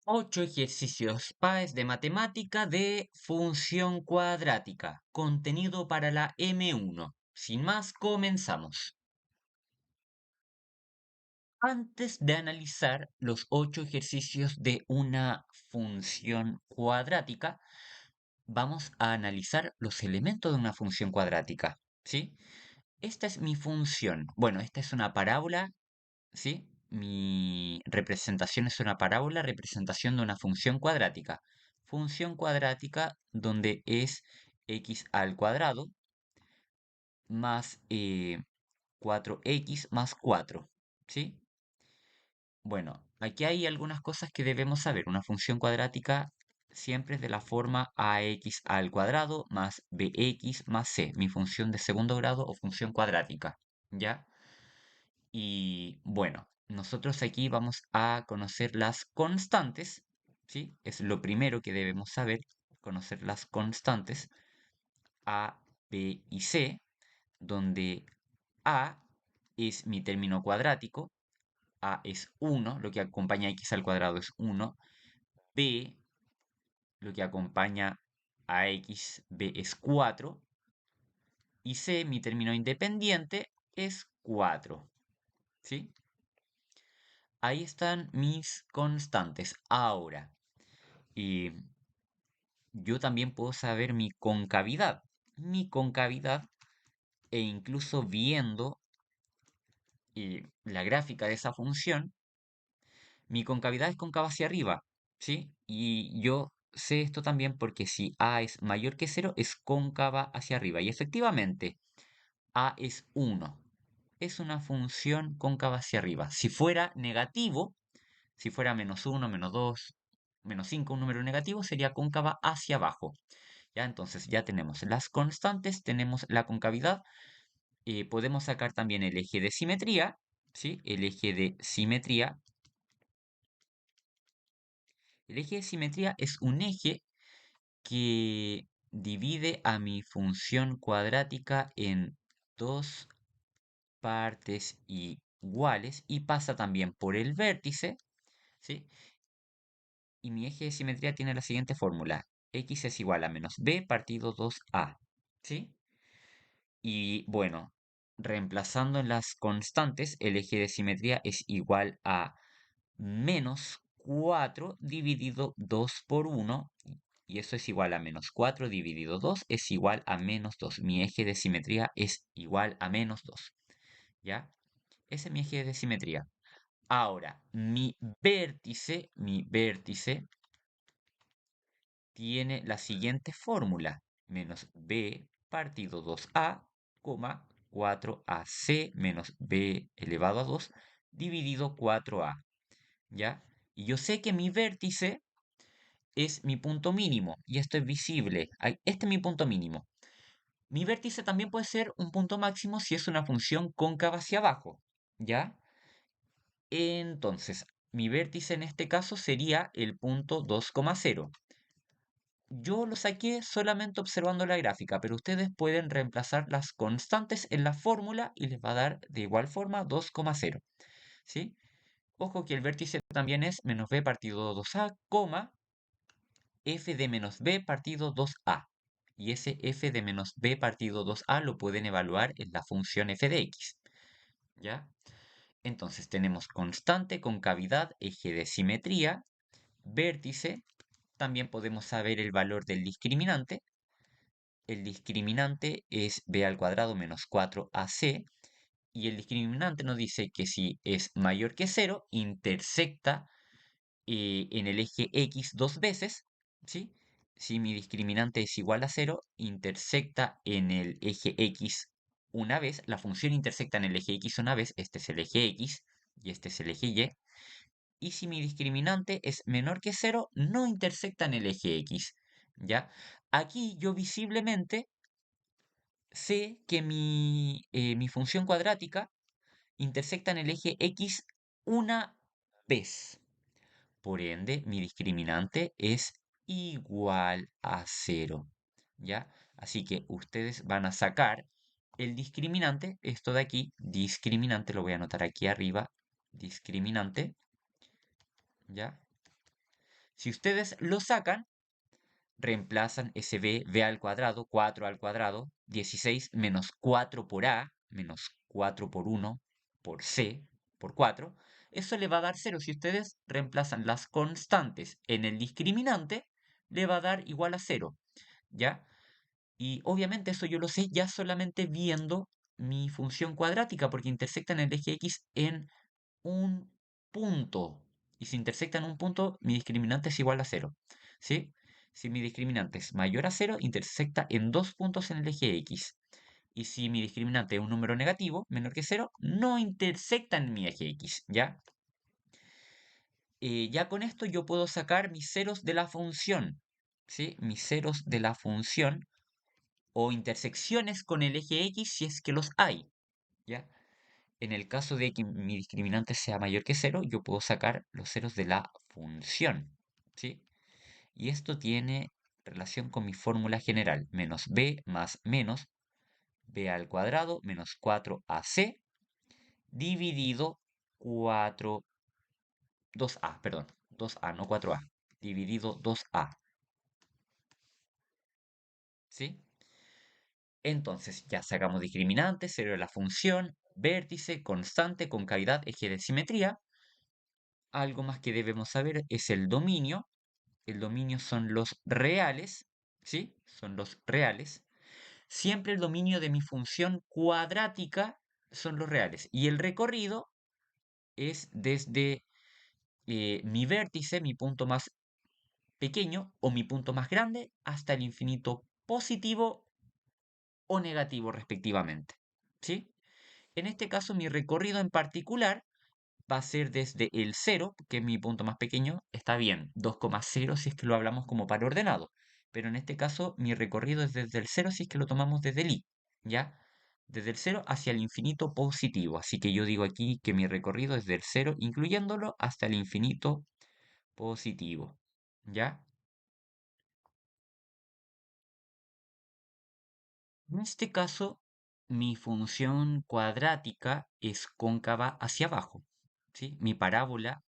Ocho ejercicios PAES de matemática de función cuadrática. Contenido para la M1. Sin más, comenzamos. Antes de analizar los ocho ejercicios de una función cuadrática, vamos a analizar los elementos de una función cuadrática. ¿Sí? Esta es mi función. Bueno, esta es una parábola. ¿Sí? Mi representación es una parábola, representación de una función cuadrática. Función cuadrática donde es x al cuadrado más 4x más 4. ¿Sí? Bueno, aquí hay algunas cosas que debemos saber. Una función cuadrática siempre es de la forma ax al cuadrado más bx más c, mi función de segundo grado o función cuadrática. ¿Ya? Y bueno, nosotros aquí vamos a conocer las constantes, ¿sí? Es lo primero que debemos saber, conocer las constantes A, B y C, donde A es mi término cuadrático, A es 1, lo que acompaña a x al cuadrado es 1, B, lo que acompaña a x, B es 4, y C, mi término independiente, es 4, ¿sí? Ahí están mis constantes. Ahora, y yo también puedo saber mi concavidad. Mi concavidad, e incluso viendo la gráfica de esa función, mi concavidad es cóncava hacia arriba, ¿sí? Y yo sé esto también porque si a es mayor que cero, es cóncava hacia arriba. Y efectivamente, a es 1. Es una función cóncava hacia arriba. Si fuera negativo, si fuera -1, -2, -5, un número negativo, sería cóncava hacia abajo. ¿Ya? Entonces ya tenemos las constantes, tenemos la concavidad. Podemos sacar también el eje de simetría, ¿sí? El eje de simetría. El eje de simetría es un eje que divide a mi función cuadrática en dos partes iguales y pasa también por el vértice, ¿sí? Y mi eje de simetría tiene la siguiente fórmula. X es igual a menos b partido 2a. ¿Sí? Y bueno, reemplazando en las constantes, el eje de simetría es igual a menos 4 dividido 2 por 1. Y eso es igual a menos 4 dividido 2 es igual a menos 2. Mi eje de simetría es igual a menos 2. ¿Ya? Ese es mi eje de simetría. Ahora, mi vértice tiene la siguiente fórmula, menos b partido 2a, 4ac menos b elevado a 2 dividido 4a, ¿ya? Y yo sé que mi vértice es mi punto mínimo, y esto es visible. Este es mi punto mínimo. Mi vértice también puede ser un punto máximo si es una función cóncava hacia abajo, ¿ya? Entonces, mi vértice en este caso sería el punto 2,0. Yo lo saqué solamente observando la gráfica, pero ustedes pueden reemplazar las constantes en la fórmula y les va a dar de igual forma 2,0. ¿Sí? Ojo que el vértice también es menos b partido 2a, f de menos b partido 2a. Y ese f de menos b partido 2a lo pueden evaluar en la función f de x. ¿Ya? Entonces tenemos constante, concavidad, eje de simetría, vértice. También podemos saber el valor del discriminante. El discriminante es b al cuadrado menos 4ac. Y el discriminante nos dice que si es mayor que 0, intersecta en el eje x dos veces. ¿Sí? Si mi discriminante es igual a 0, intersecta en el eje x una vez. La función intersecta en el eje x una vez. Este es el eje x y este es el eje y. Y si mi discriminante es menor que 0, no intersecta en el eje x. ¿Ya? Aquí yo visiblemente sé que mi función cuadrática intersecta en el eje x una vez. Por ende, mi discriminante es igual a 0. ¿Ya? Así que ustedes van a sacar el discriminante, esto de aquí, discriminante, lo voy a anotar aquí arriba, discriminante, ¿ya? Si ustedes lo sacan, reemplazan ese b al cuadrado, 4 al cuadrado, 16 menos 4 por a, menos 4 por uno por c, por 4. Eso le va a dar cero. Si ustedes reemplazan las constantes en el discriminante, le va a dar igual a cero, ¿ya? Y obviamente eso yo lo sé ya solamente viendo mi función cuadrática, porque intersecta en el eje X en un punto. Y si intersecta en un punto, mi discriminante es igual a cero. ¿Sí? Si mi discriminante es mayor a cero, intersecta en dos puntos en el eje X. Y si mi discriminante es un número negativo, menor que cero, no intersecta en mi eje X. ¿Ya? Ya con esto yo puedo sacar mis ceros de la función. ¿Sí? Mis ceros de la función o intersecciones con el eje X si es que los hay. ¿Ya? En el caso de que mi discriminante sea mayor que cero, yo puedo sacar los ceros de la función, ¿sí? Y esto tiene relación con mi fórmula general, menos b más menos b al cuadrado menos 4ac dividido 4, 2a, perdón, 2a, no 4a, dividido 2a, ¿sí? Entonces ya sacamos discriminante, cero de la función, vértice, constante, concavidad, eje de simetría. Algo más que debemos saber es el dominio. El dominio son los reales, ¿sí? Son los reales. Siempre el dominio de mi función cuadrática son los reales. Y el recorrido es desde mi vértice, mi punto más pequeño o mi punto más grande, hasta el infinito positivo o negativo respectivamente, ¿sí? En este caso, mi recorrido en particular va a ser desde el cero, que es mi punto más pequeño, está bien, 2,0 si es que lo hablamos como par ordenado, pero en este caso mi recorrido es desde el cero si es que lo tomamos desde el i, ¿ya? Desde el cero hacia el infinito positivo, así que yo digo aquí que mi recorrido es del cero, incluyéndolo, hasta el infinito positivo, ¿ya? En este caso, mi función cuadrática es cóncava hacia abajo, ¿sí? Mi parábola,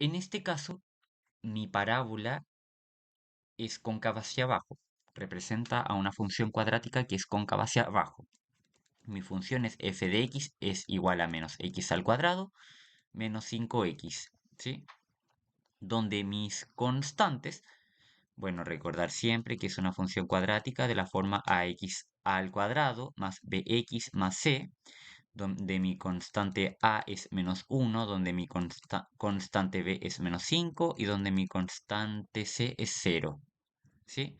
en este caso, mi parábola es cóncava hacia abajo. Representa a una función cuadrática que es cóncava hacia abajo. Mi función es f de x es igual a menos x al cuadrado menos 5x, ¿sí? Donde mis constantes, bueno, recordar siempre que es una función cuadrática de la forma ax al cuadrado más bx más c, donde mi constante a es menos 1, donde mi constante b es menos 5 y donde mi constante c es 0, ¿sí?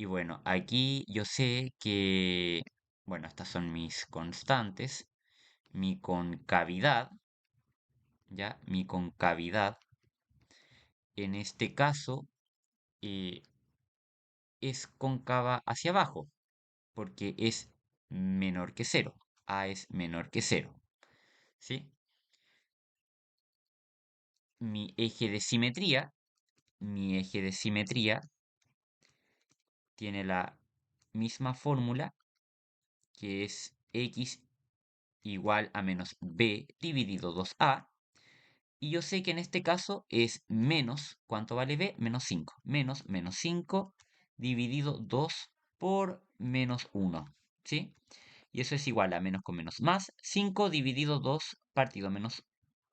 Y bueno, aquí yo sé que, bueno, estas son mis constantes. Mi concavidad, ¿ya? Mi concavidad, en este caso, eh, es cóncava hacia abajo, porque es menor que cero. A es menor que cero, ¿sí? Mi eje de simetría tiene la misma fórmula, que es x igual a menos b dividido 2a. Y yo sé que en este caso es menos, ¿cuánto vale b? Menos 5. Menos 5 dividido 2 por menos 1, ¿sí? Y eso es igual a menos con menos más. 5 dividido 2 partido menos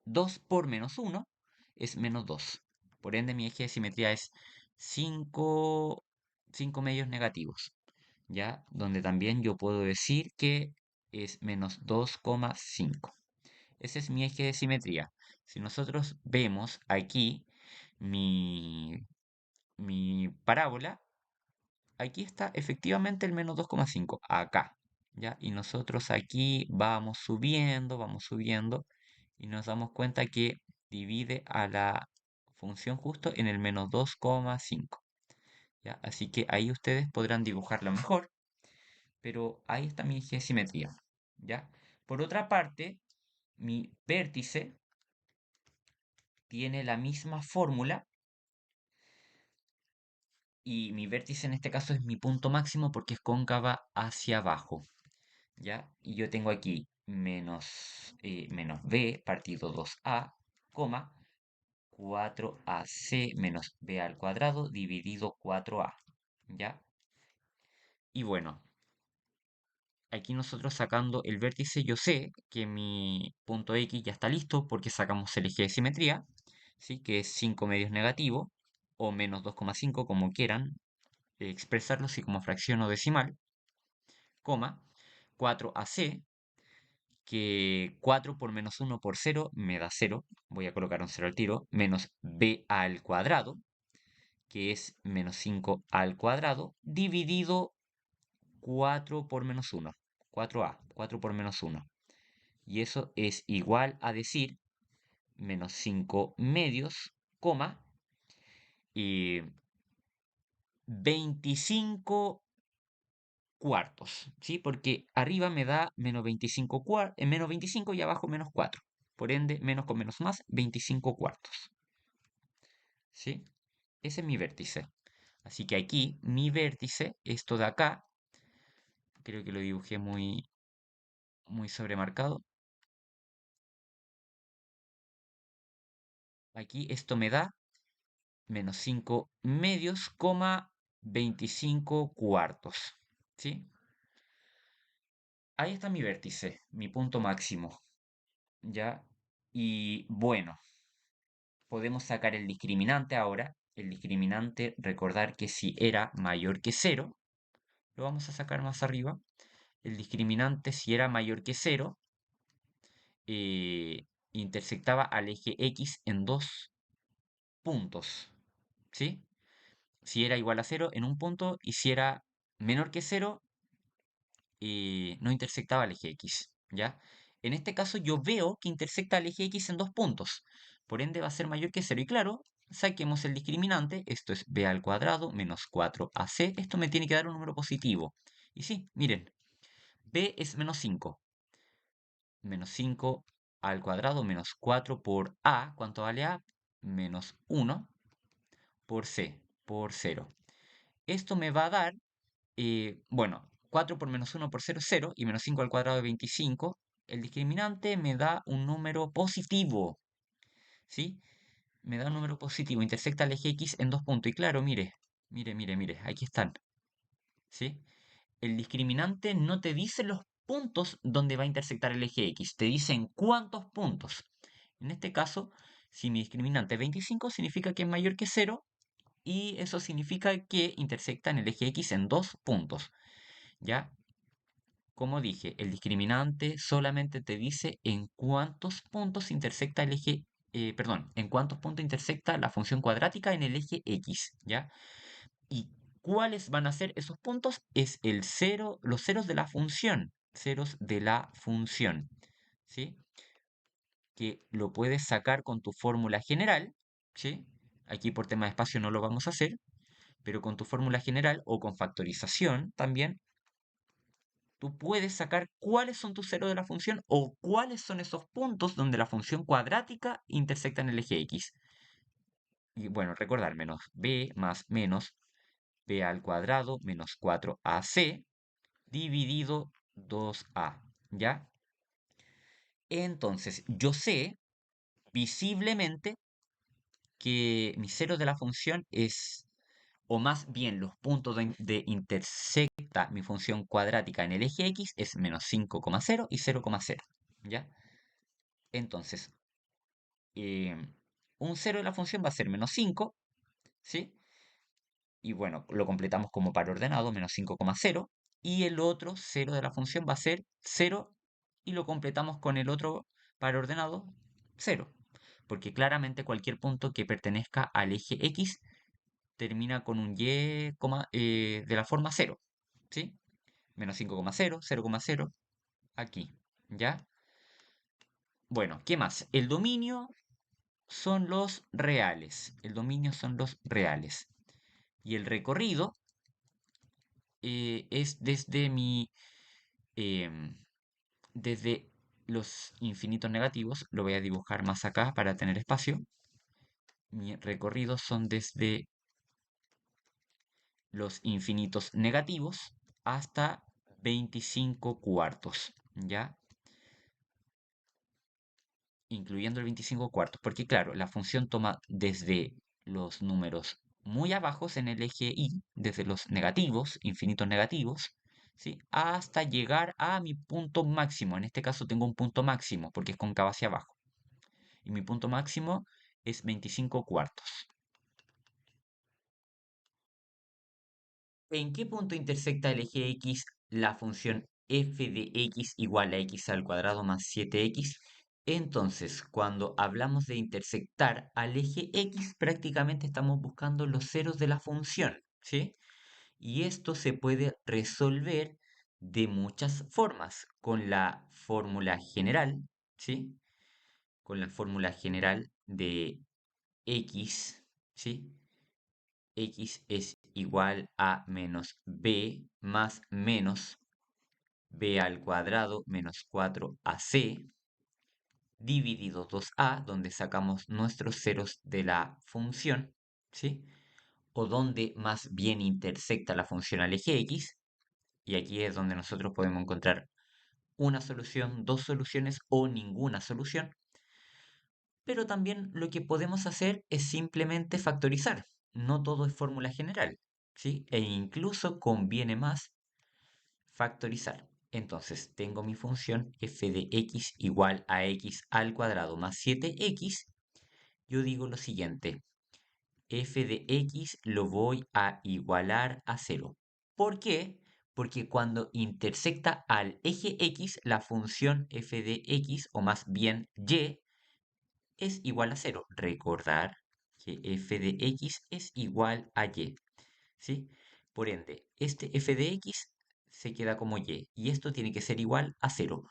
2 por menos 1 es menos 2. Por ende, mi eje de simetría es 5, 5 medios negativos, ¿ya? Donde también yo puedo decir que es menos 2,5. Ese es mi eje de simetría. Si nosotros vemos aquí mi, mi parábola, aquí está efectivamente el menos 2,5, acá, ¿ya? Y nosotros aquí vamos subiendo, y nos damos cuenta que divide a la función justo en el menos 2,5, ¿ya? Así que ahí ustedes podrán dibujarlo mejor, pero ahí está mi eje de simetría, ¿ya? Por otra parte, mi vértice tiene la misma fórmula y mi vértice en este caso es mi punto máximo porque es cóncava hacia abajo, ¿ya? Y yo tengo aquí menos b partido 2a, coma, 4ac menos b al cuadrado dividido 4a, ¿ya? Y bueno, aquí nosotros sacando el vértice, yo sé que mi punto X ya está listo porque sacamos el eje de simetría, ¿sí? Que es 5 medios negativo o menos 2,5 como quieran expresarlo, si como fracción o decimal, coma, 4ac, que 4 por menos 1 por 0 me da 0, voy a colocar un 0 al tiro, menos b al cuadrado, que es menos 5 al cuadrado, dividido 4 por menos 1, 4a, 4 por menos 1. Y eso es igual a decir menos 5 medios, coma, y 25 cuartos, ¿sí? Porque arriba me da menos 25 y abajo menos 4. Por ende, menos con menos más, 25 cuartos, ¿sí? Ese es mi vértice. Así que aquí, mi vértice, esto de acá, creo que lo dibujé muy sobremarcado. Aquí esto me da menos 5 medios, coma 25 cuartos, ¿sí? Ahí está mi vértice, mi punto máximo, ¿ya? Y bueno, podemos sacar el discriminante ahora. El discriminante, recordar que si era mayor que cero, lo vamos a sacar más arriba. El discriminante, si era mayor que cero, intersectaba al eje X en dos puntos, ¿sí? Si era igual a cero en un punto y si era menor que cero, no intersectaba el eje X, ¿ya? En este caso yo veo que intersecta el eje X en dos puntos, por ende va a ser mayor que cero. Y claro, saquemos el discriminante, esto es b al cuadrado menos 4ac, esto me tiene que dar un número positivo. Y sí, miren, b es menos 5 al cuadrado menos 4 por a, ¿cuánto vale a? Menos 1 por c, por 0. Esto me va a dar, bueno, 4 por menos 1 por 0 es 0 y menos 5 al cuadrado de 25. El discriminante me da un número positivo, ¿sí? Me da un número positivo, intersecta el eje X en dos puntos. Y claro, mire, aquí están, ¿sí? El discriminante no te dice los puntos donde va a intersectar el eje X, te dice en cuántos puntos. En este caso, si mi discriminante es 25, significa que es mayor que 0 y eso significa que intersecta en el eje X en dos puntos. ¿Ya? Como dije, el discriminante solamente te dice en cuántos puntos intersecta el eje, perdón, en cuántos puntos intersecta la función cuadrática en el eje X, ¿ya? ¿Y cuáles van a ser esos puntos? Es el cero, los ceros de la función, ceros de la función, ¿sí? Que lo puedes sacar con tu fórmula general, ¿sí? Aquí por tema de espacio no lo vamos a hacer, pero con tu fórmula general o con factorización también tú puedes sacar cuáles son tus ceros de la función o cuáles son esos puntos donde la función cuadrática intersecta en el eje X. Y bueno, recordar menos b más menos b al cuadrado menos 4ac dividido 2a, ¿ya? Entonces, yo sé visiblemente que mi cero de la función es, o más bien los puntos de intersecta mi función cuadrática en el eje X es menos 5,0 y 0,0, ¿ya? Entonces, eh, un cero de la función va a ser menos 5, ¿sí? Y bueno, lo completamos como par ordenado, menos 5,0. Y el otro cero de la función va a ser 0 y lo completamos con el otro par ordenado, 0. Porque claramente cualquier punto que pertenezca al eje X termina con un y, de la forma 0, ¿sí? Menos 5,0, 0,0, aquí, ¿ya? Bueno, ¿qué más? El dominio son los reales. El dominio son los reales. Y el recorrido es em, desde los infinitos negativos. Lo voy a dibujar más acá para tener espacio. Mi recorrido son desde los infinitos negativos hasta 25 cuartos, ¿ya? incluyendo el 25 cuartos, porque claro, la función toma desde los números muy abajos en el eje y, desde los negativos, infinitos negativos, ¿sí? Hasta llegar a mi punto máximo. En este caso tengo un punto máximo porque es cóncavo hacia abajo. Y mi punto máximo es 25 cuartos. ¿En qué punto intersecta el eje X la función f de x igual a x al cuadrado más 7x? Entonces, cuando hablamos de intersectar al eje X, prácticamente estamos buscando los ceros de la función, ¿sí? Y esto se puede resolver de muchas formas, con la fórmula general, ¿sí? Con la fórmula general de X, ¿sí? X es igual a menos b más menos b al cuadrado menos 4ac dividido 2a, donde sacamos nuestros ceros de la función, ¿sí? O donde más bien intersecta la función al eje X, y aquí es donde nosotros podemos encontrar una solución, dos soluciones o ninguna solución, pero también lo que podemos hacer es simplemente factorizar. No todo es fórmula general, ¿sí? E incluso conviene más factorizar. Entonces tengo mi función f de x igual a x al cuadrado más 7x. Yo digo lo siguiente, f de x lo voy a igualar a cero. ¿Por qué? Porque cuando intersecta al eje x, la función f de x, o más bien y, es igual a cero. Recordar que f de x es igual a y, ¿sí? Por ende, este f de x se queda como y esto tiene que ser igual a cero.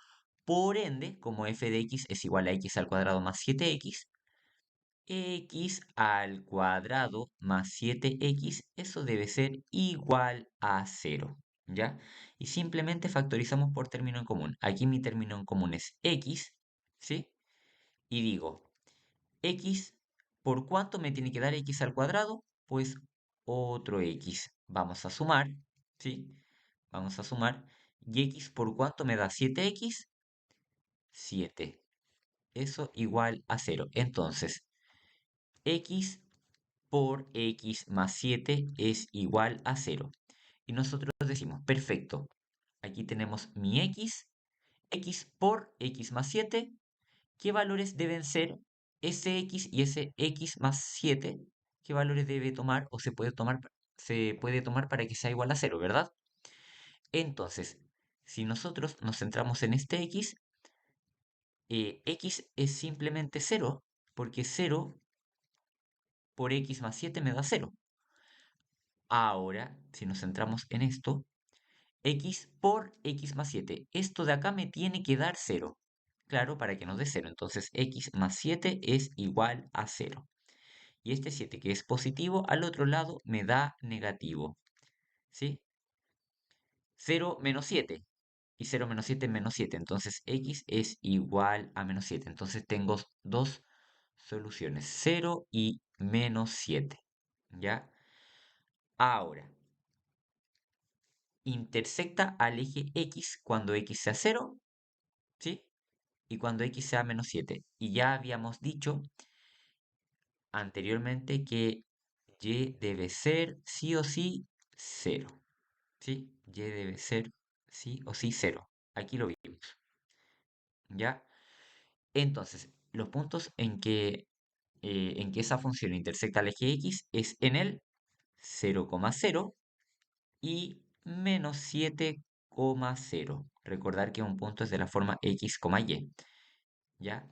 Por ende, como f de x es igual a x al cuadrado más 7x, x al cuadrado más 7x, eso debe ser igual a cero, ¿ya? Y simplemente factorizamos por término en común. Aquí mi término en común es x, ¿sí? Y digo, x, ¿por cuánto me tiene que dar x al cuadrado? Pues otro x. Vamos a sumar, ¿sí? Vamos a sumar. ¿Y x por cuánto me da 7x? 7. Eso igual a cero. Entonces, x por x más 7 es igual a cero. Y nosotros decimos, perfecto, aquí tenemos mi x por x más 7. ¿Qué valores deben ser ese x y ese x más 7? ¿Qué valores debe tomar o se puede tomar para que sea igual a cero, ¿verdad? Entonces, si nosotros nos centramos en este x, x es simplemente cero, porque 0 por x más 7 me da cero. Ahora, si nos centramos en esto, x por x más 7. Esto de acá me tiene que dar cero. Claro, para que nos dé cero. Entonces, x más 7 es igual a cero. Y este 7 que es positivo, al otro lado me da negativo. ¿Sí? 0 menos 7. Y 0 menos 7 es menos 7. Entonces, x es igual a menos 7. Entonces, tengo dos soluciones. 0 y menos 7. ¿Ya? Ahora, intersecta al eje x cuando x sea 0, ¿sí? Y cuando x sea menos 7. Y ya habíamos dicho anteriormente que y debe ser sí o sí 0, ¿sí? Y debe ser sí o sí 0. Aquí lo vimos, ¿ya? Entonces, los puntos en que esa función intersecta al eje x es en el 0,0 y menos 7,0. Recordar que un punto es de la forma x, y, ¿ya?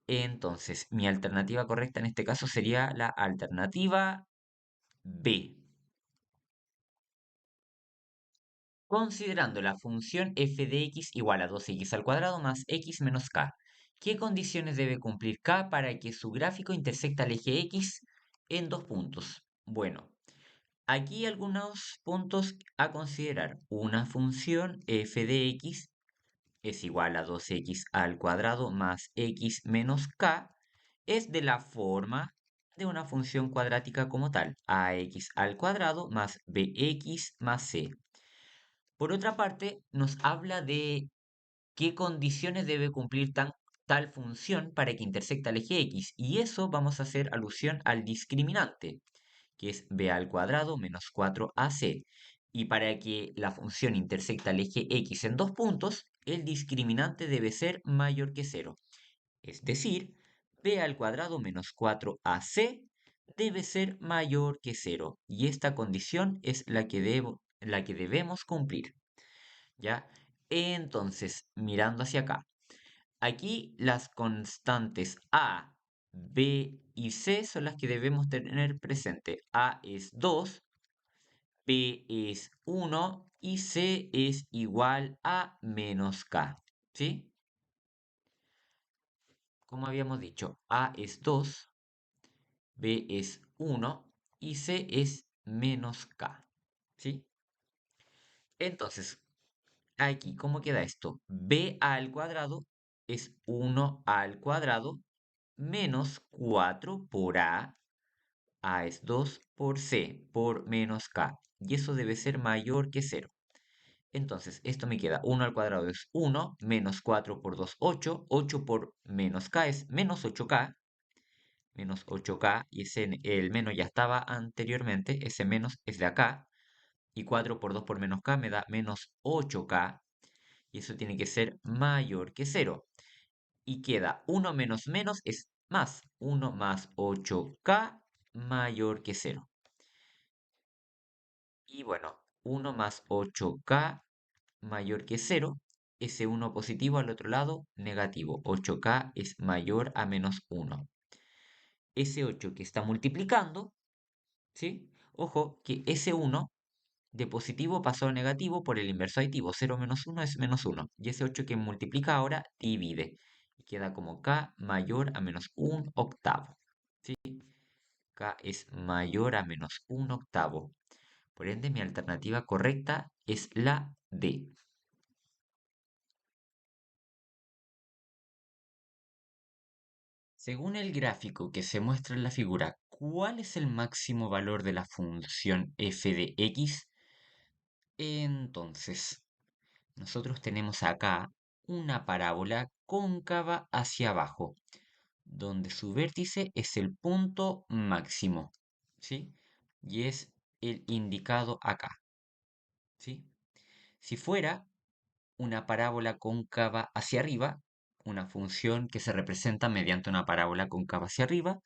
Entonces, mi alternativa correcta en este caso sería la alternativa B. Considerando la función f de x igual a 2x al cuadrado más x menos k, ¿qué condiciones debe cumplir k para que su gráfico intersecte al eje x en dos puntos? Bueno, aquí algunos puntos a considerar. Una función f de x es igual a 2x al cuadrado más x menos k es de la forma de una función cuadrática como tal, ax al cuadrado más bx más c. Por otra parte, nos habla de qué condiciones debe cumplir tal función para que intersecta el eje X. Y eso vamos a hacer alusión al discriminante, que es b al cuadrado menos 4ac. Y para que la función intersecta el eje X en dos puntos, el discriminante debe ser mayor que cero. Es decir, b al cuadrado menos 4ac debe ser mayor que cero. Y esta condición es la que debemos cumplir. ¿Ya? Entonces, mirando hacia acá. Aquí las constantes A, B y C son las que debemos tener presente. A es 2, B es 1 y C es igual a menos K. ¿Sí? Como habíamos dicho, A es 2, B es 1 y C es menos K. ¿Sí? Entonces, aquí, ¿cómo queda esto? B al cuadrado es 1 al cuadrado menos 4 por A es 2 por C, por menos K. Y eso debe ser mayor que cero. Entonces, esto me queda 1 al cuadrado es 1, menos 4 por 2, 8. 8 por menos K es menos 8K, y el menos ya estaba anteriormente, ese menos es de acá. Y 4 por 2 por menos K me da menos 8K, y eso tiene que ser mayor que cero. Y queda 1 menos menos es más. 1 más 8K mayor que cero. Y bueno, 1 más 8K mayor que cero. Ese 1 positivo al otro lado, negativo. 8K es mayor a menos 1. Ese 8 que está multiplicando, ¿sí? Ojo que ese 1 de positivo pasó a negativo por el inverso aditivo. 0 menos 1 es menos 1. Y ese 8 que multiplica ahora divide. Y queda como K mayor a menos 1 octavo. ¿Sí? K es mayor a menos 1 octavo. Por ende, mi alternativa correcta es la D. Según el gráfico que se muestra en la figura, ¿cuál es el máximo valor de la función f de x? Entonces, nosotros tenemos acá una parábola cóncava hacia abajo, donde su vértice es el punto máximo, ¿sí? Y es el indicado acá, ¿sí? Si fuera una parábola cóncava hacia arriba, una función que se representa mediante una parábola cóncava hacia arriba,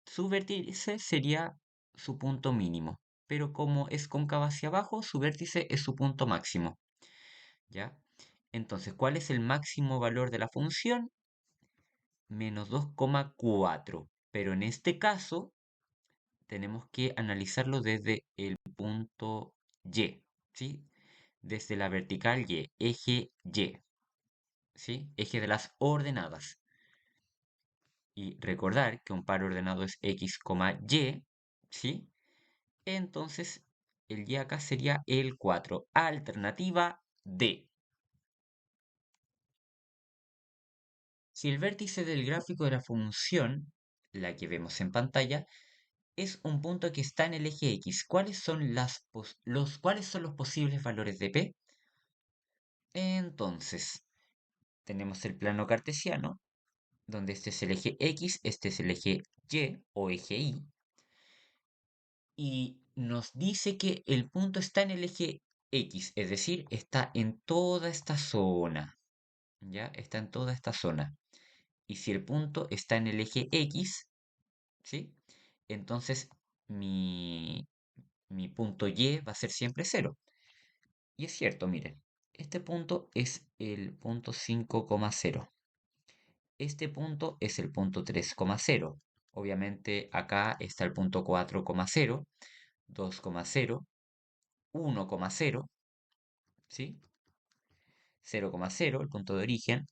su vértice sería su punto mínimo, pero como es cóncava hacia abajo, su vértice es su punto máximo, ¿ya? Entonces, ¿cuál es el máximo valor de la función? Menos 2,4. Pero en este caso, tenemos que analizarlo desde el punto Y, ¿sí? Desde la vertical Y, eje Y, ¿sí? Eje de las ordenadas. Y recordar que un par ordenado es X, Y, ¿sí? Entonces, el Y acá sería el 4. Alternativa D. Si el vértice del gráfico de la función, la que vemos en pantalla, es un punto que está en el eje X, ¿cuáles son los posibles valores de P? Entonces, tenemos el plano cartesiano, donde este es el eje X, este es el eje Y o eje Y, y nos dice que el punto está en el eje X, es decir, está en toda esta zona, ¿ya? Está en toda esta zona. Y si el punto está en el eje X, ¿sí? Entonces mi punto Y va a ser siempre cero. Y es cierto, miren, este punto es el punto 5,0. Este punto es el punto 3,0. Obviamente acá está el punto 4,0, 2,0, 1,0, ¿sí? 0,0, el punto de origen,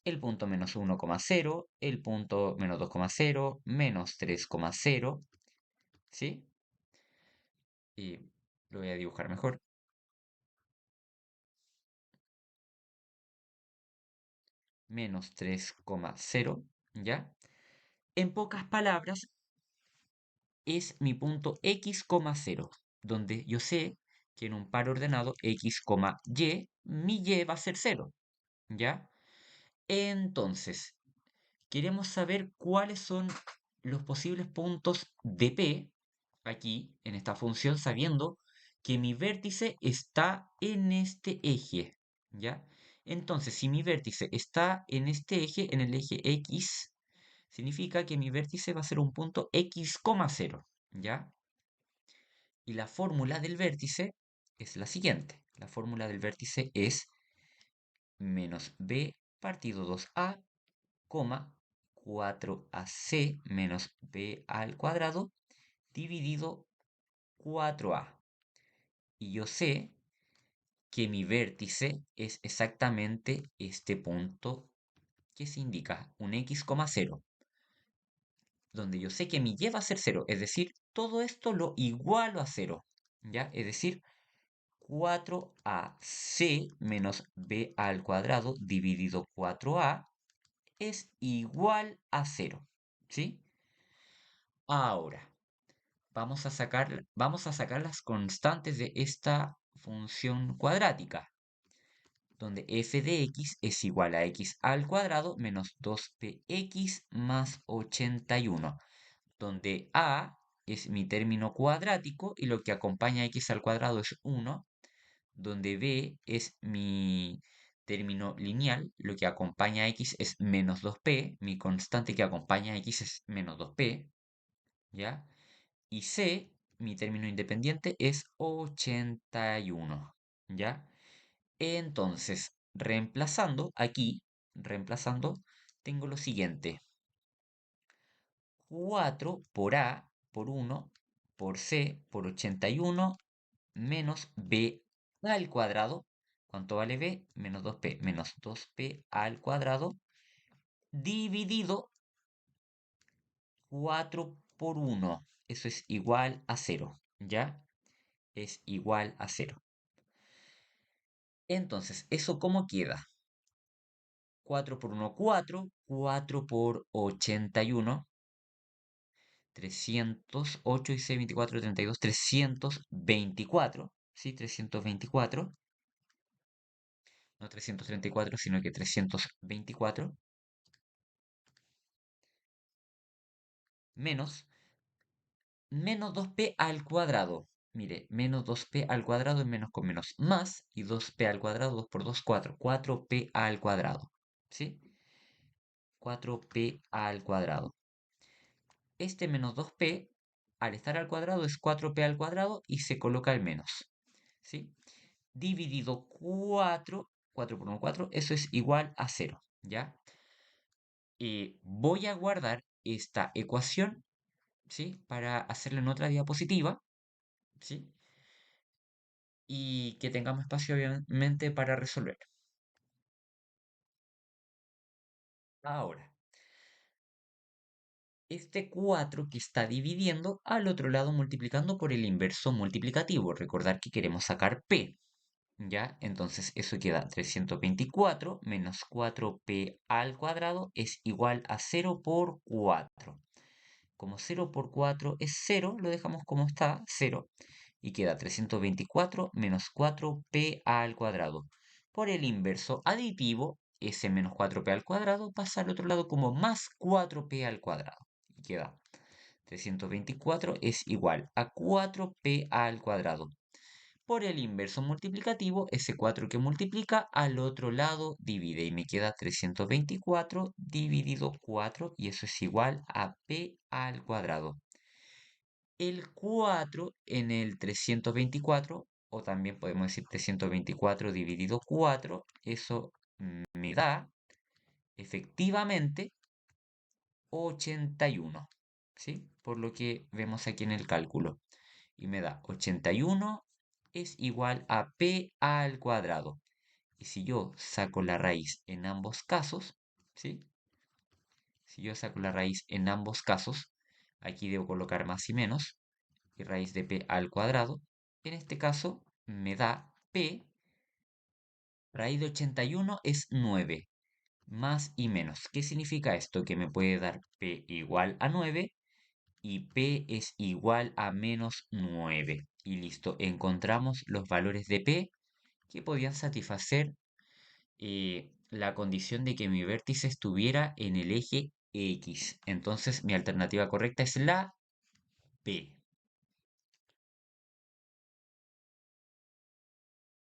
el punto menos 1,0, el punto menos 2,0, menos 3,0, ¿sí? Y lo voy a dibujar mejor. Menos 3,0, ¿ya? En pocas palabras, es mi punto x, 0, donde yo sé que en un par ordenado x, y, mi y va a ser 0, ¿ya? Entonces, queremos saber cuáles son los posibles puntos de P aquí en esta función sabiendo que mi vértice está en este eje, ¿ya? Entonces, si mi vértice está en este eje, en el eje X, significa que mi vértice va a ser un punto X, cero, ¿ya? Y la fórmula del vértice es la siguiente. La fórmula del vértice es menos b partido 2a, coma 4ac menos b al cuadrado dividido 4a. Y yo sé que mi vértice es exactamente este punto que se indica, un x, cero, donde yo sé que mi y va a ser cero, es decir, todo esto lo igualo a cero, ¿ya? Es decir, 4ac menos b al cuadrado dividido 4a es igual a cero, ¿sí? Ahora, vamos a sacar las constantes de esta función cuadrática, donde f de x es igual a x al cuadrado menos 2px más 81, donde a es mi término cuadrático y lo que acompaña a x al cuadrado es 1, donde b es mi término lineal, lo que acompaña a x es menos 2p, mi constante que acompaña a x es menos 2p, ¿ya? Y c, mi término independiente, es 81, ¿ya? Entonces, reemplazando, tengo lo siguiente. 4 por A por 1 por C por 81 menos B al cuadrado. ¿Cuánto vale B? Menos 2P. Menos 2P al cuadrado dividido 4 por 1. Eso es igual a cero, ¿ya? Es igual a cero. Entonces, ¿eso cómo queda? 4 por 1, 4. 4 por 81. 308 y C 24, 32, 324. ¿Sí? 324. No 334, sino que 324. Menos menos 2p al cuadrado. Mire, menos 2p al cuadrado es menos con menos. Más, y 2p al cuadrado, 2 por 2, 4. 4p al cuadrado. ¿Sí? 4p al cuadrado. Este menos 2p, al estar al cuadrado, es 4p al cuadrado y se coloca el menos. ¿Sí? Dividido 4, 4 por 1, 4, eso es igual a 0, ¿ya? Voy a guardar esta ecuación, ¿sí? Para hacerla en otra diapositiva, ¿sí? Y que tengamos espacio, obviamente, para resolver. Ahora, este 4 que está dividiendo, al otro lado multiplicando por el inverso multiplicativo. Recordar que queremos sacar p, ¿ya? Entonces eso queda 324 menos 4p al cuadrado es igual a 0 por 4. Como 0 por 4 es 0, lo dejamos como está, 0. Y queda 324 menos 4p al cuadrado. Por el inverso aditivo, ese menos 4p al cuadrado pasa al otro lado como más 4p al cuadrado. Y queda 324 es igual a 4p al cuadrado. Por el inverso multiplicativo, ese 4 que multiplica al otro lado divide y me queda 324 dividido 4 y eso es igual a p al cuadrado. El 4 en el 324, o también podemos decir 324 dividido 4, eso me da efectivamente 81, ¿sí? Por lo que vemos aquí en el cálculo. Y me da 81 es igual a p al cuadrado. Y si yo saco la raíz en ambos casos, ¿sí? Si yo saco la raíz en ambos casos, aquí debo colocar más y menos, y raíz de p al cuadrado. En este caso me da p, raíz de 81 es 9, más y menos. ¿Qué significa esto? Que me puede dar p igual a 9 y p es igual a menos 9. Y listo, encontramos los valores de p que podían satisfacer la condición de que mi vértice estuviera en el eje X. Entonces mi alternativa correcta es la B.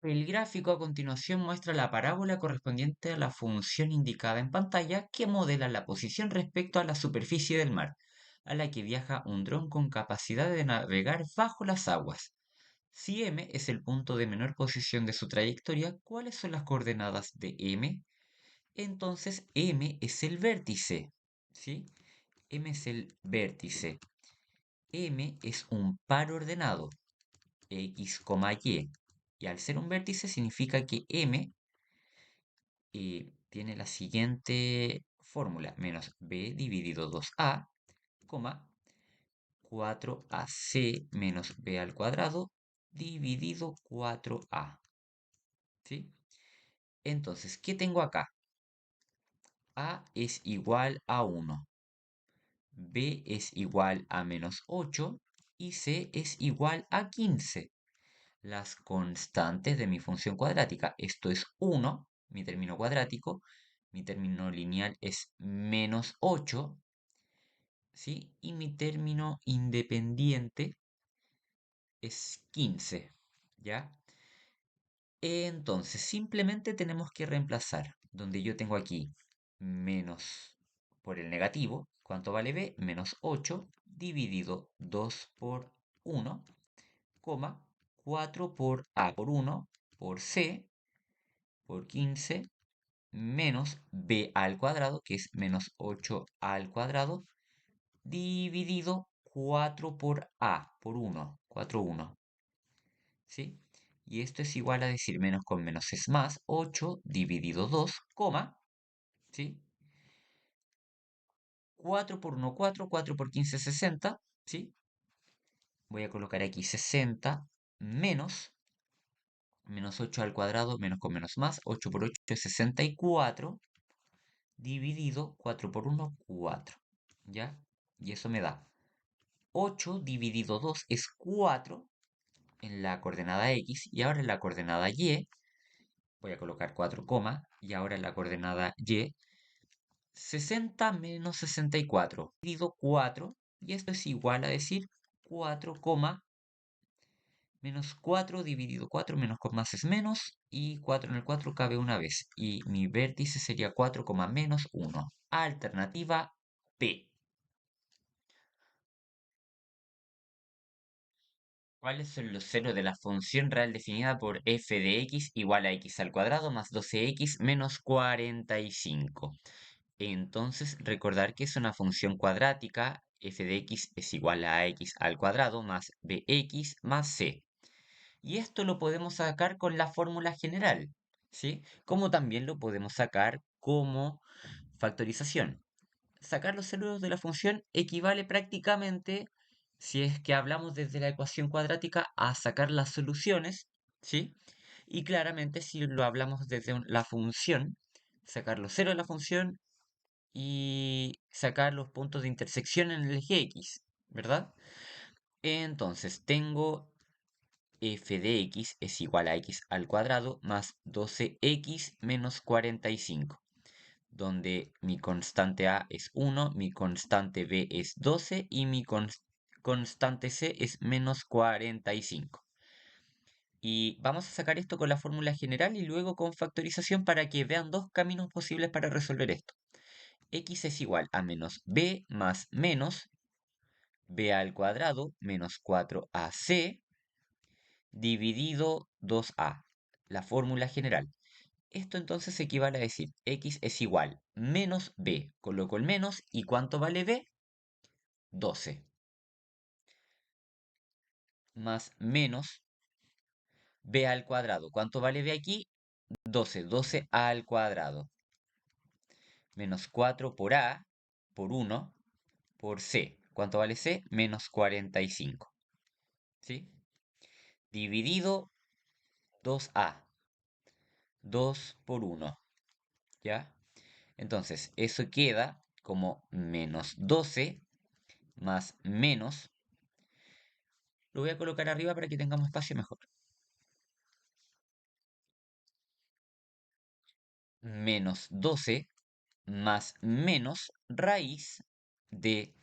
El gráfico a continuación muestra la parábola correspondiente a la función indicada en pantalla que modela la posición respecto a la superficie del mar, a la que viaja un dron con capacidad de navegar bajo las aguas. Si M es el punto de menor posición de su trayectoria, ¿cuáles son las coordenadas de M? Entonces M es el vértice, ¿sí? M es el vértice. M es un par ordenado, X, Y. Y al ser un vértice significa que M tiene la siguiente fórmula, menos B dividido 2A, coma, 4AC menos B al cuadrado dividido 4A. ¿Sí? Entonces, ¿qué tengo acá? A es igual a 1, B es igual a menos 8 y C es igual a 15. Las constantes de mi función cuadrática. Esto es 1, mi término cuadrático. Mi término lineal es menos 8, ¿sí? Y mi término independiente es 15, ¿ya? Entonces, simplemente tenemos que reemplazar. Donde yo tengo aquí menos por el negativo. ¿Cuánto vale b? Menos 8 dividido 2 por 1, coma, 4 por a por 1 por c por 15 menos b al cuadrado, que es menos 8 al cuadrado, dividido 4 por a por 1, 4, 1, ¿sí? Y esto es igual a decir menos con menos es más, 8 dividido 2, coma, ¿sí? 4 por 1, 4, 4 por 15, 60, ¿sí? Voy a colocar aquí 60 menos, menos 8 al cuadrado, menos con menos más, 8 por 8 es 64, dividido 4 por 1, 4, ¿ya? Y eso me da 8 dividido 2 es 4 en la coordenada X y ahora en la coordenada Y voy a colocar 4, y ahora en la coordenada Y 60 menos 64 dividido 4 y esto es igual a decir 4, menos 4 dividido 4 menos con más es menos y 4 en el 4 cabe una vez y mi vértice sería 4, menos 1. Alternativa P. ¿Cuáles son los ceros de la función real definida por f de x igual a x al cuadrado más 12x menos 45? Entonces, recordar que es una función cuadrática, f de x es igual a x al cuadrado más bx más c. Y esto lo podemos sacar con la fórmula general, ¿sí? Como también lo podemos sacar como factorización. Sacar los ceros de la función equivale prácticamente, si es que hablamos desde la ecuación cuadrática, a sacar las soluciones, ¿sí? Y claramente si lo hablamos desde la función, sacar los ceros de la función y sacar los puntos de intersección en el eje X, ¿verdad? Entonces tengo f de x es igual a x al cuadrado más 12x menos 45, donde mi constante a es 1, mi constante b es 12 y mi constante c es menos 45. Y vamos a sacar esto con la fórmula general y luego con factorización para que vean dos caminos posibles para resolver esto. X es igual a menos b más menos b al cuadrado menos 4ac dividido 2a, la fórmula general. Esto entonces equivale a decir x es igual menos b, coloco el menos y ¿cuánto vale b? 12. Más menos b al cuadrado. ¿Cuánto vale b aquí? 12, 12 al cuadrado. Menos 4 por a, por 1, por c. ¿Cuánto vale c? Menos 45. ¿Sí? Dividido 2a. 2 por 1. ¿Ya? Entonces, eso queda como menos 12 más menos. Lo voy a colocar arriba para que tengamos espacio mejor. menos 12 más menos raíz de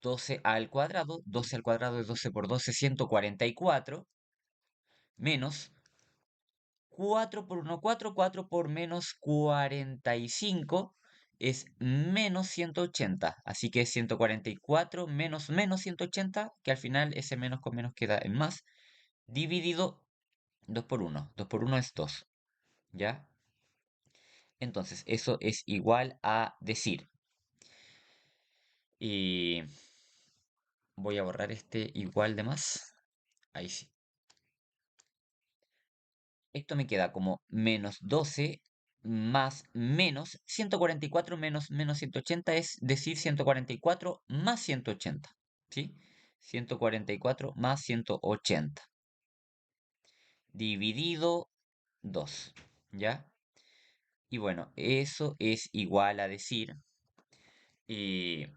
12 al cuadrado. 12 al cuadrado es 12 por 12, 144, menos 4 por 1, 4, 4 por menos 45 es menos 180. Así que es 144 menos menos 180, que al final ese menos con menos queda en más, dividido 2 por 1. 2 por 1 es 2, ¿ya? Entonces, eso es igual a decir, y voy a borrar este igual de más. Ahí sí. Esto me queda como menos 12 más menos 144 menos menos 180, es decir, 144 más 180. ¿Sí? 144 más 180 dividido 2. ¿Ya? Y bueno, eso es igual a decir eh,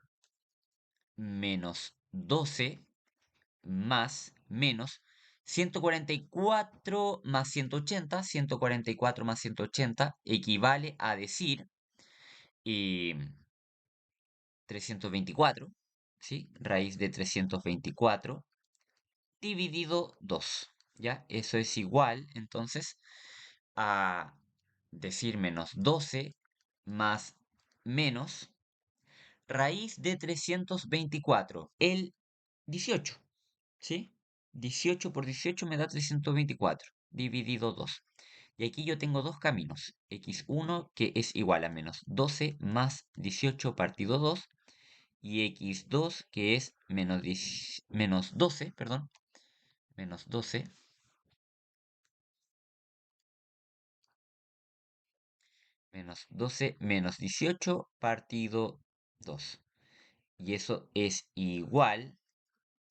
menos 12 más menos 144 más 180. 144 más 180 equivale a decir eh, 324, ¿sí? Raíz de 324 dividido 2, ¿ya? Eso es igual, entonces, a decir menos 12 más menos raíz de 324, el 18, ¿sí? 18 por 18 me da 324, dividido 2. Y aquí yo tengo dos caminos, x1 que es igual a menos 12 más 18 partido 2, y x2 que es menos 12, perdón, menos 12, menos 12 menos 18 partido 2. Y eso es igual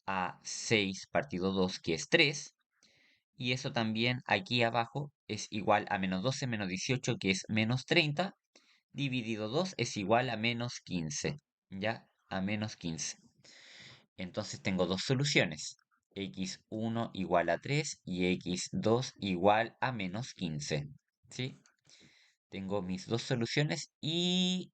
a 6 partido 2, que es 3. Y eso también aquí abajo es igual a menos 12 menos 18, que es menos 30, dividido 2 es igual a menos 15. ¿Ya? A menos 15. Entonces tengo dos soluciones. X1 igual a 3 y X2 igual a menos 15. ¿Sí? Tengo mis dos soluciones y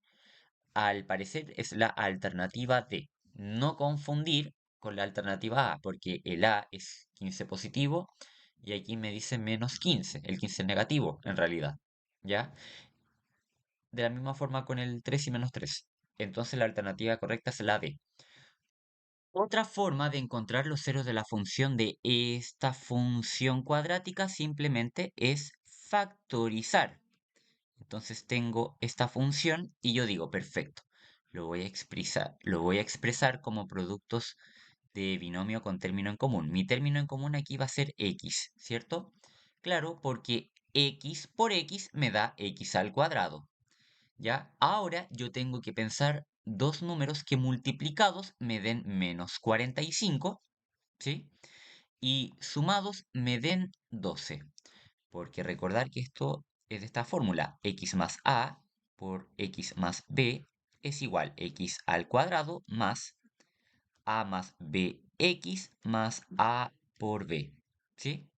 al parecer es la alternativa D. No confundir con la alternativa A, porque el A es 15 positivo y aquí me dice menos 15, el 15 negativo en realidad. ¿Ya? De la misma forma con el 3 y menos 3. Entonces la alternativa correcta es la D. Otra forma de encontrar los ceros de la función de esta función cuadrática simplemente es factorizar. Entonces tengo esta función y yo digo, perfecto, lo voy a expresar como productos de binomio con término en común. Mi término en común aquí va a ser x, ¿cierto? Claro, porque x por x me da x al cuadrado. ¿Ya? Ahora yo tengo que pensar dos números que multiplicados me den menos 45, ¿sí? Y sumados me den 12. Porque recordar que esto es de esta fórmula, x más a por x más b es igual a x al cuadrado más a más bx más a por b, ¿sí?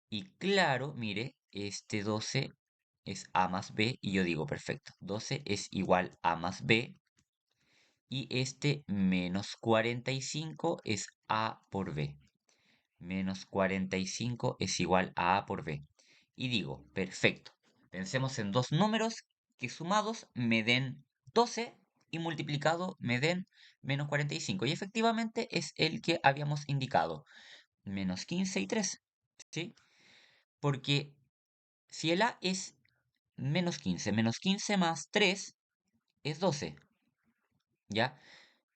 Y claro, mire, este 12 es a más b y yo digo, perfecto, 12 es igual a más b y este menos 45 es a por b. Menos 45 es igual a por b. Y digo, perfecto, pensemos en dos números que sumados me den 12 y multiplicado me den menos 45. Y efectivamente es el que habíamos indicado, menos 15 y 3, ¿sí? Porque si el A es menos 15 más 3 es 12, ¿ya?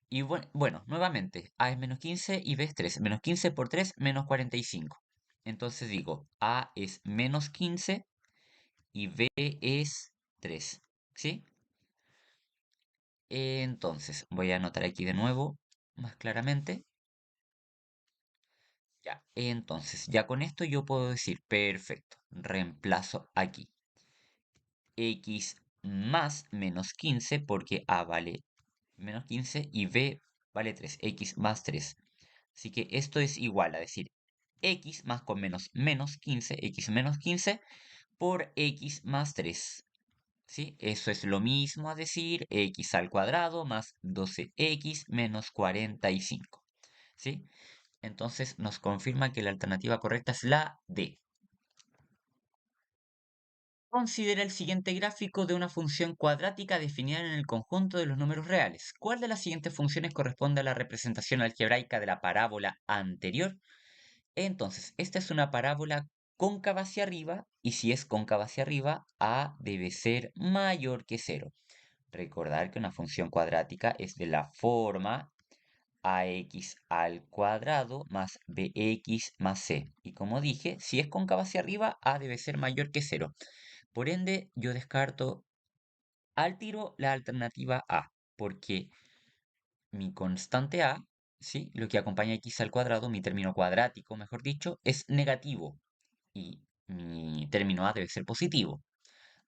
Y bueno, nuevamente, A es menos 15 y B es 3. Menos 15 por 3, menos 45. Entonces digo, A es menos 15 y B es 3. ¿Sí? Entonces, voy a anotar aquí de nuevo, más claramente. Ya. Entonces, ya con esto yo puedo decir, perfecto, reemplazo aquí. X más menos 15 porque A vale menos 15 y B vale 3, x más 3. Así que esto es igual a decir x más con menos menos 15, x menos 15 por x más 3. ¿Sí? Eso es lo mismo a decir x al cuadrado más 12x menos 45. ¿Sí? Entonces nos confirma que la alternativa correcta es la D. Considera el siguiente gráfico de una función cuadrática definida en el conjunto de los números reales. ¿Cuál de las siguientes funciones corresponde a la representación algebraica de la parábola anterior? Entonces, esta es una parábola cóncava hacia arriba, y si es cóncava hacia arriba, a debe ser mayor que cero. Recordar que una función cuadrática es de la forma ax al cuadrado más bx más c. Y como dije, si es cóncava hacia arriba, a debe ser mayor que cero. Por ende, yo descarto al tiro la alternativa A, porque mi constante A, ¿sí? Lo que acompaña x al cuadrado, mi término cuadrático, mejor dicho, es negativo. Y mi término A debe ser positivo.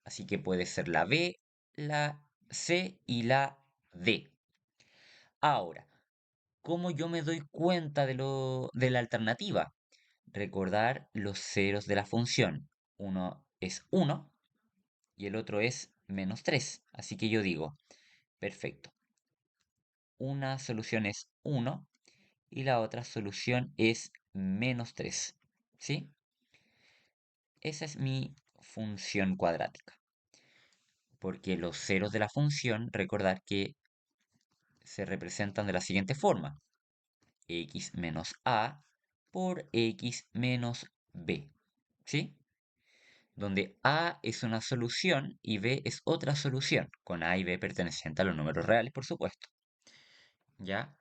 Así que puede ser la B, la C y la D. Ahora, ¿cómo yo me doy cuenta de la alternativa? Recordar los ceros de la función. Uno es 1 y el otro es menos 3. Así que yo digo, perfecto, una solución es 1 y la otra solución es menos 3. ¿Sí? Esa es mi función cuadrática. Porque los ceros de la función, recordar que se representan de la siguiente forma. X menos a por x menos b. ¿Sí? Donde a es una solución y b es otra solución, con a y b pertenecientes a los números reales, por supuesto. ¿Ya?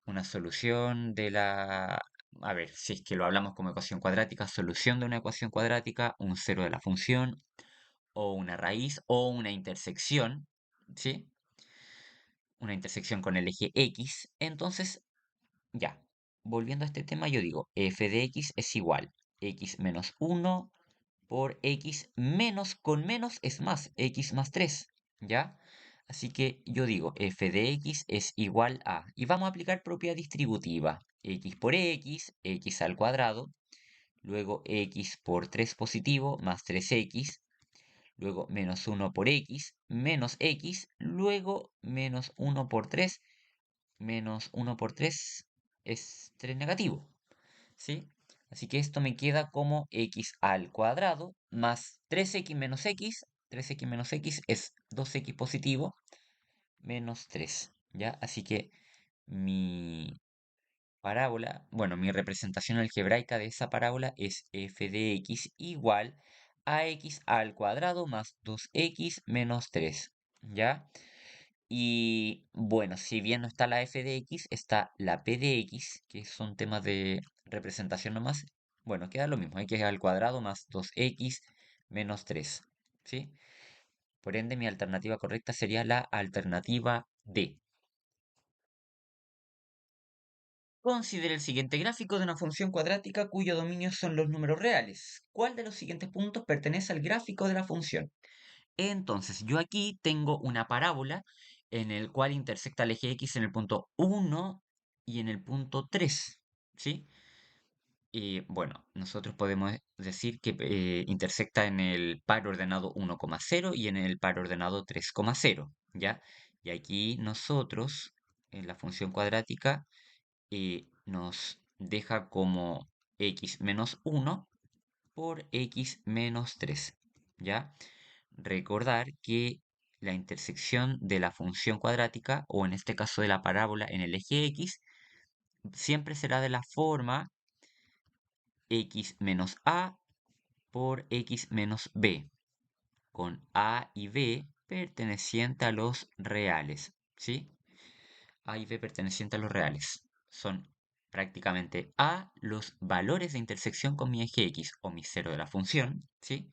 Una solución de la... A ver, si es que lo hablamos como ecuación cuadrática, solución de una ecuación cuadrática, un cero de la función, o una raíz, o una intersección, ¿sí? Una intersección con el eje X. Entonces, ya, volviendo a este tema, yo digo, f de x es igual x menos 1 por x menos con menos es más, x más 3, ¿ya? Así que yo digo, f de x es igual a, y vamos a aplicar propiedad distributiva, x por x al cuadrado, luego x por 3 positivo más 3x, luego menos 1 por x, luego menos 1 por 3, menos 1 por 3 es 3 negativo, ¿sí? Así que esto me queda como x al cuadrado más 3x menos x. 3x menos x es 2x positivo menos 3, ¿ya? Así que mi parábola, bueno, mi representación algebraica de esa parábola es f de x igual a x al cuadrado más 2x menos 3, ¿ya? Y bueno, si bien no está la f de x, está la p de x, que son temas de representación nomás. Bueno, queda lo mismo, x al cuadrado más 2x menos 3, ¿sí? Por ende, mi alternativa correcta sería la alternativa D. Considere el siguiente gráfico de una función cuadrática cuyo dominio son los números reales. ¿Cuál de los siguientes puntos pertenece al gráfico de la función? Entonces, yo aquí tengo una parábola en el cual intersecta el eje X en el punto 1 y en el punto 3, ¿sí? Y bueno, nosotros podemos decir que intersecta en el par ordenado 1,0 y en el par ordenado 3,0, ¿ya? Y aquí nosotros, en la función cuadrática, nos deja como x menos 1 por x menos 3, ¿ya? Recordar que la intersección de la función cuadrática, o en este caso de la parábola en el eje X, siempre será de la forma x menos a por x menos b, con a y b perteneciente a los reales, ¿sí? A y b perteneciente a los reales. Son prácticamente a los valores de intersección con mi eje X o mi cero de la función, ¿sí?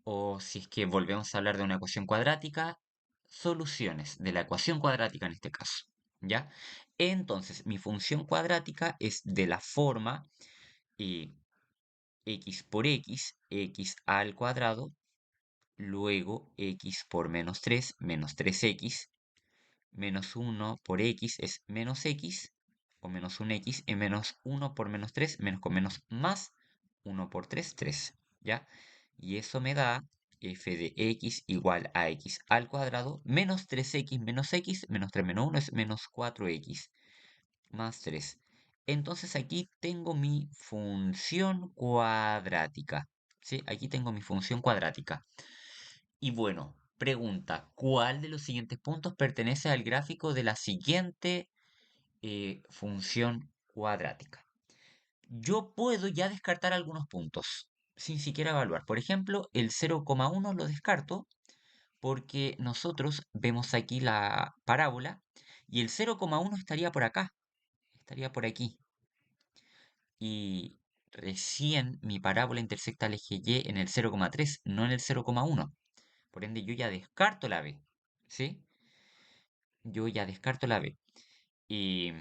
O si es que volvemos a hablar de una ecuación cuadrática, soluciones de la ecuación cuadrática en este caso, ¿ya? Entonces, mi función cuadrática es de la forma eh, x por x al cuadrado, luego x por menos 3x, menos 1 por x es menos x, o menos un x, y menos 1 por menos 3, menos con menos más 1 por 3, 3, ¿ya? Y eso me da f de x igual a x al cuadrado menos 3x menos x, menos 3 menos 1 es menos 4x más 3. Entonces aquí tengo mi función cuadrática. ¿Sí? Aquí tengo mi función cuadrática. Y bueno, pregunta, ¿cuál de los siguientes puntos pertenece al gráfico de la siguiente función cuadrática? Yo puedo ya descartar algunos puntos sin siquiera evaluar. Por ejemplo, el 0,1 lo descarto porque nosotros vemos aquí la parábola y el 0,1 estaría por acá, estaría por aquí. Y recién mi parábola intersecta el eje Y en el 0,3, no en el 0,1. Por ende, yo ya descarto la B, ¿sí? Yo ya descarto la B. Y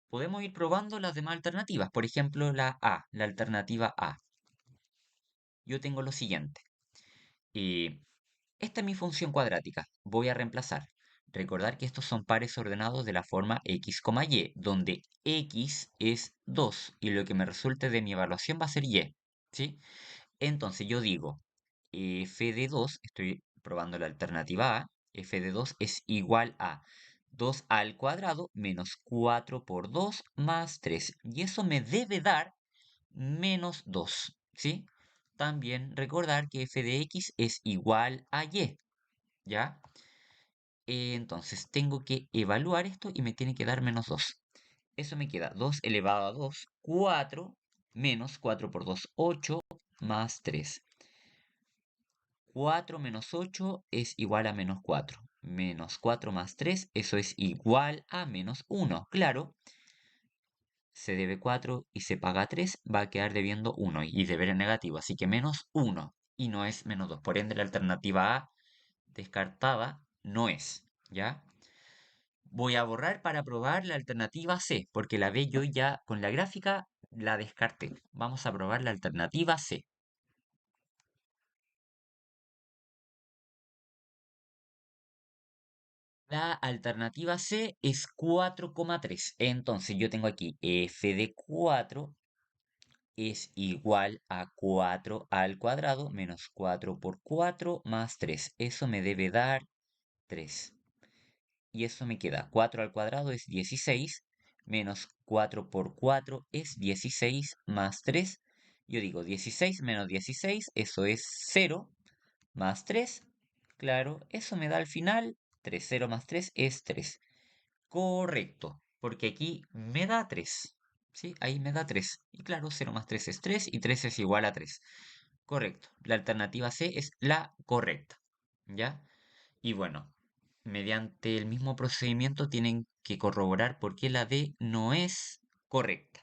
podemos ir probando las demás alternativas. Por ejemplo, la A, la alternativa A. Yo tengo lo siguiente. Y esta es mi función cuadrática. Voy a reemplazar. Recordar que estos son pares ordenados de la forma x, y, donde x es 2 y lo que me resulte de mi evaluación va a ser y. ¿Sí? Entonces yo digo, f de 2, estoy probando la alternativa A, f de 2 es igual a 2 al cuadrado menos 4 por 2 más 3. Y eso me debe dar menos 2, ¿sí? También recordar que f de x es igual a y, ¿ya? Entonces tengo que evaluar esto y me tiene que dar menos 2. Eso me queda 2 elevado a 2, 4 menos 4 por 2, 8 más 3. 4 menos 8 es igual a menos 4. Menos 4 más 3, eso es igual a menos 1. Claro, se debe 4 y se paga 3, va a quedar debiendo 1 y deber es negativo, así que menos 1 y no es menos 2. Por ende, la alternativa A descartada no es, ¿ya? Voy a borrar para probar la alternativa C, porque la B yo ya con la gráfica la descarté. Vamos a probar la alternativa C. La alternativa C es 4,3. Entonces yo tengo aquí f de 4 es igual a 4 al cuadrado menos 4 por 4 más 3. Eso me debe dar 3. Y eso me queda 4 al cuadrado es 16 menos 4 por 4 es 16 más 3. Yo digo 16 menos 16, eso es 0 más 3. Claro, eso me da al final 3. 0 más 3 es 3. Correcto, porque aquí me da 3. ¿Sí? Ahí me da 3. Y claro, 0 más 3 es 3 y 3 es igual a 3. Correcto. La alternativa C es la correcta. ¿Ya? Y bueno, mediante el mismo procedimiento tienen que corroborar por qué la D no es correcta.